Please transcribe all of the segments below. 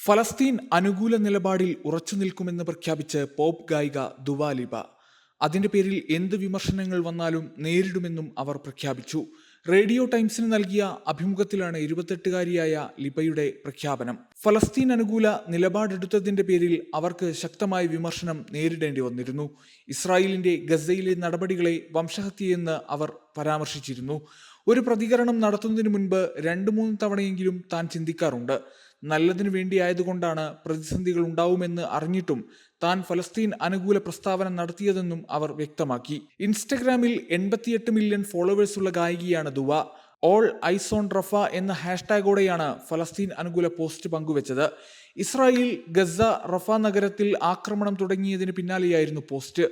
ഫലസ്തീൻ അനുകൂല നിലപാടിൽ ഉറച്ചുനിൽക്കുമെന്ന് പ്രഖ്യാപിച്ച് പോപ്പ് ഗായിക ദുവാ ലിപ. അതിന്റെ പേരിൽ എന്ത് വിമർശനങ്ങൾ വന്നാലും നേരിടുമെന്നും അവർ പ്രഖ്യാപിച്ചു. റേഡിയോ ടൈംസിന് നൽകിയ അഭിമുഖത്തിലാണ് 28-കാരിയായ ലിപയുടെ പ്രഖ്യാപനം. ഫലസ്തീൻ അനുകൂല നിലപാടെടുത്തതിന്റെ പേരിൽ അവർക്ക് ശക്തമായ വിമർശനം നേരിടേണ്ടി വന്നിരുന്നു. ഇസ്രായേലിന്റെ ഗസയിലെ നടപടികളെ വംശഹത്യയെന്ന് അവർ പരാമർശിച്ചിരുന്നു. ഒരു പ്രതികരണം നടത്തുന്നതിന് മുൻപ് 2-3 തവണയെങ്കിലും താൻ ചിന്തിക്കാറുണ്ട്. നല്ലതിനു വേണ്ടിയായതുകൊണ്ടാണ് പ്രതിസന്ധികൾ ഉണ്ടാവുമെന്ന് അറിഞ്ഞിട്ടും താൻ ഫലസ്തീൻ അനുകൂല പ്രസ്താവന നടത്തിയതെന്നും അവർ വ്യക്തമാക്കി. ഇൻസ്റ്റഗ്രാമിൽ 88 മില്യൺ ഫോളോവേഴ്സുള്ള ഗായികയാണ് Dua. All eyes on Rafah എന്ന ഹാഷ്ടാഗോടെയാണ് ഫലസ്തീൻ അനുകൂല പോസ്റ്റ് പങ്കുവച്ചത്. ഇസ്രായേൽ ഗസ റഫ നഗരത്തിൽ ആക്രമണം തുടങ്ങിയതിന് പിന്നാലെയായിരുന്നു പോസ്റ്റ്.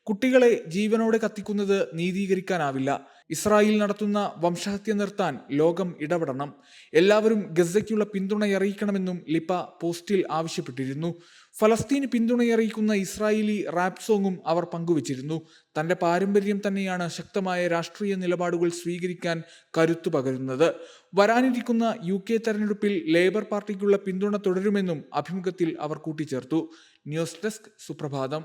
കുട്ടികളെ ജീവനോടെ കത്തിക്കുന്നത് നീതീകരിക്കാനാവില്ല. ഇസ്രായേൽ നടത്തുന്ന വംശഹത്യ നിർത്താൻ ലോകം ഇടപെടണം. എല്ലാവരും ഗസയ്ക്കുള്ള പിന്തുണയറിയിക്കണമെന്നും ലിപ പോസ്റ്റിൽ ആവശ്യപ്പെട്ടിരുന്നു. ഫലസ്തീന് പിന്തുണയറിയിക്കുന്ന ഇസ്രായേലി റാപ്പ് സോങ്ങും അവർ പങ്കുവച്ചിരുന്നു. തന്റെ പാരമ്പര്യം തന്നെയാണ് ശക്തമായ രാഷ്ട്രീയ നിലപാടുകൾ സ്വീകരിക്കാൻ കരുത്തു പകരുന്നത്. വരാനിരിക്കുന്ന UK തെരഞ്ഞെടുപ്പിൽ ലേബർ പാർട്ടിക്കുള്ള പിന്തുണ തുടരുമെന്നും അഭിമുഖത്തിൽ അവർ കൂട്ടിച്ചേർത്തു. ന്യൂസ് ഡെസ്ക് സുപ്രഭാതം.